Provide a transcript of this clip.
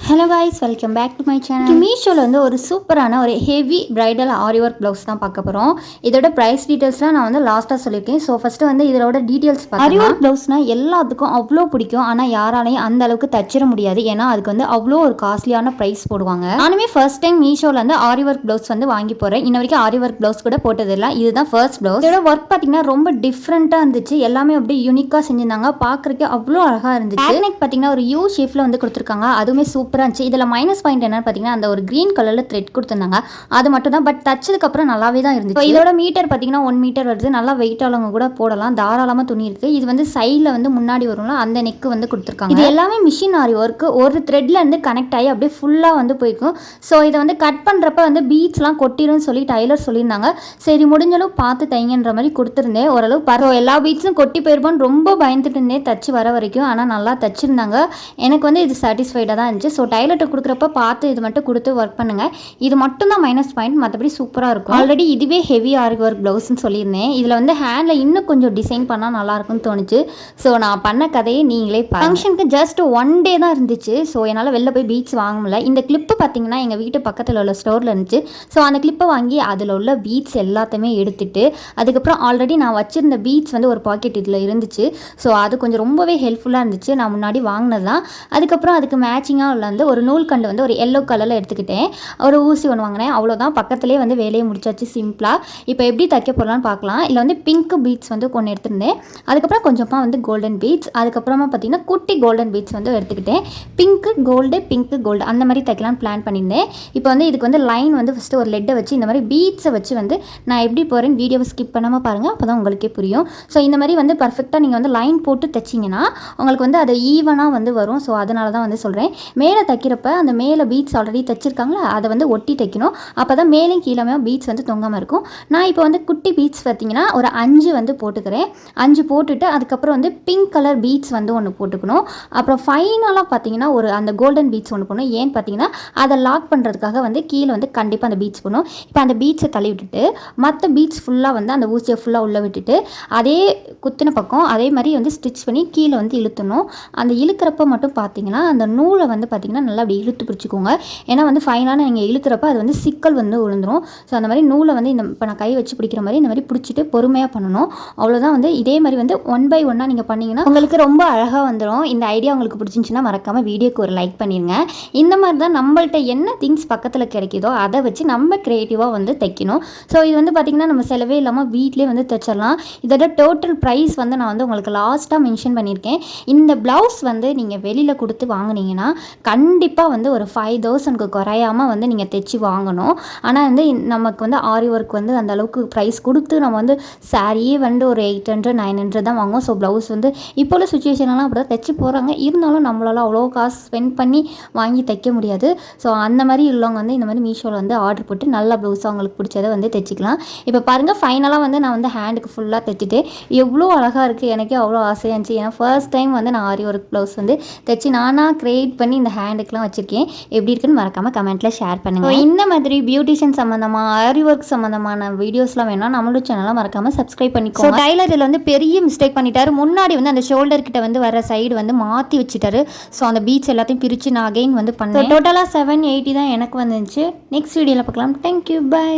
Hello guys, welcome back to my channel. மீஷோவில் வந்து ஒரு சூப்பரான ஒரு heavy bridal aari work blouse தான் பார்க்க போகிறோம். இதோட ப்ரைஸ் டீட்டெயில்ஸ்லாம் நான் வந்து லாஸ்ட்டாக சொல்லியிருக்கேன். ஸோ ஃபஸ்ட்டு வந்து இதோட டீட்டெயில்ஸ் பார்க்கலாம். ஆரி ஒர்க் ப்ளவுஸ்னால் எல்லாத்துக்கும் அவ்வளோ பிடிக்கும். ஆனால் யாராலையும் அந்த அளவுக்கு தச்சிட முடியாது. ஏன்னா அதுக்கு வந்து அவ்வளோ ஒரு காஸ்ட்லியான ப்ரைஸ் போடுவாங்க. நானுமே ஃபர்ஸ்ட் டைம் மீஷோவில் வந்து ஆரி ஒர்க் ப்ளவுஸ் வந்து வாங்கி போகிறேன். இன்ன வரைக்கும் ஆரி ஒர்க் ப்ளவுஸ் கூட போட்டதில்லை. இதுதான் ஃபர்ஸ்ட் ப்ளவுஸ். இதோட ஒர்க் பார்த்தீங்கன்னா ரொம்ப டிஃப்ரெண்ட்டாக இருந்துச்சு. எல்லாமே அப்படியே யூனிக்காக செஞ்சிருந்தாங்க. பார்க்குறதுக்கு அவ்வளோ அழகாக இருந்துச்சு. நெக் பார்த்தீங்கன்னா ஒரு யூ ஷேப்பில் வந்து கொடுத்துருக்காங்க. அதுவுமே சூப்பராக இருந்துச்சு. இதில் மைனஸ் பாயிண்ட் என்னன்னு பார்த்தீங்கன்னா அந்த ஒரு கிரீன் கலரில் த்ரெட் கொடுத்துருந்தாங்க. அது மட்டும் தான். பட் தச்சதுக்கப்புறம் நல்லாவே தான் இருந்துச்சு. இதோட மீட்டர் பார்த்தீங்கன்னா 1 மீட்டர் வருது. நல்லா வெயிட்டாலவங்க கூட போடலாம். தாராளமாக துணி இருக்குது. இது வந்து சைடில் வந்து முன்னாடி வரும்ல, அந்த நெக்கு வந்து கொடுத்துருக்காங்க. இது எல்லாமே மிஷின் ஆரி ஒர்க். ஒரு த்ரெட்ல இருந்து கனெக்ட் ஆகி அப்படியே ஃபுல்லாக வந்து போய்க்கும். ஸோ இதை வந்து கட் பண்ணுறப்ப வந்து பீட்ஸ்லாம் கொட்டிரும்னு சொல்லி டைலர் சொல்லியிருந்தாங்க. சரி, முடிஞ்சளவு பார்த்து தைங்கன்ற மாதிரி கொடுத்துருந்தேன். ஓரளவு பரவாயில்ல. எல்லா பீட்ஸும் கொட்டி போயிருப்போன்னு ரொம்ப பயந்துட்டு இருந்தேன் தச்சு வர வரைக்கும். ஆனால் நல்லா தச்சிருந்தாங்க. எனக்கு வந்து இது சாட்டிஸ்ஃபைடாக தான் இருந்துச்சு. ஸோ டைலர்கிட்ட கொடுக்குறப்ப பார்த்து இது மட்டும் கொடுத்து ஒர்க் பண்ணுங்கள். இது மட்டும் தான் மைனஸ் பாயிண்ட். மற்றபடி சூப்பராக இருக்கும். ஆல்ரெடி இதுவே ஹெவி ஆரி ஒர்க் ப்ளவுஸ்ன்னு சொல்லியிருந்தேன். இதில் வந்து ஹேண்டில் இன்னும் கொஞ்சம் டிசைன் பண்ணால் நல்லாயிருக்கும்னு தோணுச்சு. ஸோ நான் பண்ண கதையை நீங்களே ஃபங்க்ஷனுக்கு ஜஸ்ட் 1 டே தான் இருந்துச்சு. ஸோ என்னால் வெளில போய் பீட்ஸ் வாங்க முடியல. இந்த கிளிப்பு பார்த்தீங்கன்னா எங்கள் வீட்டு பக்கத்தில் உள்ள ஸ்டோரில் இருந்துச்சு. ஸோ அந்த கிளிப்பை வாங்கி அதில் உள்ள பீட்ஸ் எல்லாத்தையுமே எடுத்துட்டு அதுக்கப்புறம் ஆல்ரெடி நான் வச்சுருந்த பீட்ஸ் வந்து ஒரு பாக்கெட் இதில் இருந்துச்சு. ஸோ அது கொஞ்சம் ரொம்பவே ஹெல்ப்ஃபுல்லாக இருந்துச்சு. நான் முன்னாடி வாங்கினது தான். அதுக்கப்புறம் அதுக்கு மேட்சிங்காக உள்ள வந்து ஒரு நூல்கண்டு வந்து ஒரு எல்லோ கலரில் எடுத்துக்கிட்டேன். ஒரு ஊசி ஒன்று வாங்கினேன். அவ்வளோதான். பக்கத்துலேயே வந்து வேலையை முடிச்சாச்சு சிம்பிளாக. இப்போ எப்படி தைக்க போடலான்னு பார்க்கலாம். இதில் வந்து பிங்க் பீட்ஸ் வந்து ஒன்று எடுத்திருந்தேன். அதுக்கப்புறம் கொஞ்சமாக வந்து கோல்டன் பீட்ஸ். அதுக்கப்புறமா பார்த்தீங்கன்னா குட்டி கோல்டன் பீட்ஸ் வந்து எடுத்துக்கிட்டேன். பிங்க்கு கோல்டு அந்த மாதிரி தைக்கலான்னு பிளான் பண்ணியிருந்தேன். இப்போ வந்து இதுக்கு வந்து லைன் வந்து ஃபஸ்ட்டு ஒரு லெட்டை வச்சு இந்த மாதிரி பீட்ஸை வச்சு வந்து நான் எப்படி போகிறேன்னு வீடியோவை ஸ்கிப் பண்ணாமல் பாருங்கள். அப்போ தான் உங்களுக்கே புரியும். ஸோ இந்த மாதிரி வந்து பர்ஃபெக்டாக நீங்கள் வந்து லைன் போட்டு தைச்சிங்கன்னா உங்களுக்கு வந்து அது ஈவனாக வந்து வரும். ஸோ அதனால தான் வந்து சொல்கிறேன். மேலே தைக்கிறப்ப அந்த மேலே பீட்ஸ் ஆல்ரெடி தைச்சிருக்காங்களா, அதை வந்து ஒட்டி தைக்கணும். அப்போ தான் மேலே கீழே பீட்ஸ் வந்து தொங்காமல் இருக்கும். நான் இப்போ வந்து குட்டி பீட்ஸ் பார்த்தீங்கன்னா ஒரு 5 வந்து போட்டுக்கிறேன். 5 போட்டுட்டு அதுக்கப்புறம் வந்து பிங்க் கலர் பீட்ஸ் வந்து ஒன்று போட்டுக்கணும். அப்புறம் ஃபைனலாக பார்த்தீங்கன்னா ஒரு அந்த கோல்டன் பீட்ஸ் ஒன்று போடணும். ஏன்னு பார்த்தீங்கன்னா அதை லாக் பண்ணுறதுக்காக வந்து கீழே வந்து கண்டிப்பாக அந்த பீட்ஸ் போடணும். இப்போ அந்த பீட்ஸை தள்ளி விட்டுட்டு மற்ற பீட்ஸ் ஃபுல்லாக வந்து அந்த ஊசியை ஃபுல்லாக உள்ளே விட்டுட்டு அதே குத்தின பக்கம் அதே மாதிரி வந்து ஸ்டிச் பண்ணி கீழே வந்து இழுத்தணும். அந்த இழுக்கிறப்ப மட்டும் பார்த்தீங்கன்னா அந்த நூலை வந்து பார்த்தீங்கன்னா நல்லா அப்படி இழுத்து பிடிச்சிக்கோங்க. ஏன்னா வந்து ஃபைனலாக நீங்கள் இழுக்கிறப்ப அது வந்து சிக்கல் வந்து விழுந்துடும். ஸோ அந்த மாதிரி நூலை வந்து இந்த இப்போ நான் கை வச்சு பிடிக்கிற மாதிரி இந்த மாதிரி பிடிச்சிட்டு பொறுமையாக பண்ணணும். அவ்வளோதான். வந்து இதே மாதிரி வந்து 1 by 1 நீங்கள் பண்ணிங்கன்னா உங்களுக்கு ரொம்ப அழகாக வந்துடும். இந்த ஐடியா உங்களுக்கு பிடிச்சிருந்துச்சுன்னா மறக்காமல் வீடியோக்கு ஒரு லைக் பண்ணிடுங்க. இந்த மாதிரி தான் நம்மள்ட்ட என்ன திங்ஸ் பக்கத்தில் கிடைக்குதோ அதை வச்சு நம்ம க்ரியேட்டிவாக வந்து தைக்கணும். ஸோ இது வந்து பார்த்திங்கன்னா நம்ம செலவே இல்லாமல் வீட்டிலே வந்து தைச்சிடலாம். இதோட டோட்டல் ப்ரைஸ் வந்து நான் வந்து உங்களுக்கு லாஸ்ட்டாக மென்ஷன் பண்ணியிருக்கேன். இந்த ப்ளவுஸ் வந்து நீங்கள் வெளியில் கொடுத்து வாங்கினீங்கன்னா கண்டிப்பாக வந்து ஒரு 5000க்கு குறையாமல் வந்து நீங்கள் தைச்சி வாங்கணும். ஆனால் வந்து நமக்கு வந்து ஆரி ஒர்க் வந்து அந்த அளவுக்கு ப்ரைஸ் கொடுத்து நம்ம வந்து சாரியே வந்து ஒரு 800 900 தான் வாங்குவோம். ஸோ ப்ளவுஸ் வந்து இப்போ உள்ள சுச்சுவேஷன்லாம் அப்படி தான் தைச்சி போகிறாங்க. இருந்தாலும் நம்மளால் அவ்வளோ காசு ஸ்பெண்ட் பண்ணி வாங்கி தைக்க முடியாது. ஸோ அந்த மாதிரி உள்ளவங்க வந்து இந்த மாதிரி மீஷோவில் வந்து ஆர்டர் போட்டு நல்ல ப்ளவுஸ் அவங்களுக்கு பிடிச்சதை வந்து தைச்சிக்கலாம். இப்போ பாருங்கள், ஃபைனலாக வந்து நான் வந்து ஹேண்டுக்கு ஃபுல்லாக தைச்சிட்டு எவ்வளோ அழகாக இருக்குது. எனக்கே அவ்வளோ ஆசையாக இருந்துச்சு. ஏன்னா ஃபர்ஸ்ட் டைம் வந்து நான் ஆரி ஒர்க் ப்ளவுஸ் வந்து தைச்சி நானாக க்ரியேட் பண்ணி இந்த ஹேண்டுக்கெலாம் வச்சுருக்கேன். எப்படி இருக்குன்னு மறக்காமல் கமெண்ட்டில் ஷேர் பண்ணுங்கள். இந்த மாதிரி பியூட்டிஷியன் சம்மந்தமாக ஆரி ஒர்க் சம்மந்தமான வீடியோஸ்லாம் வேணால் நம்மளோட சேனலை மறக்காமல் சப்ஸ்கிரைப் பண்ணிக்கோங்க. ஸோ டைலர் இதில் வந்து பெரிய மிஸ்டேக் பண்ணிட்டாரு. முன்னாடி வந்து அந்த ஷோல்டர் கிட்ட வந்து வர சைடு வந்து மாற்றி வச்சுட்டாரு. ஸோ அந்த பீட்ஸ் எல்லாத்தையும் பிரித்து நான் அகைன் வந்து பண்ணேன். டோட்டலாக 780 தான் எனக்கு வந்துச்சு. நெக்ஸ்ட் வீடியோவில் பார்க்கலாம். Thank you, by.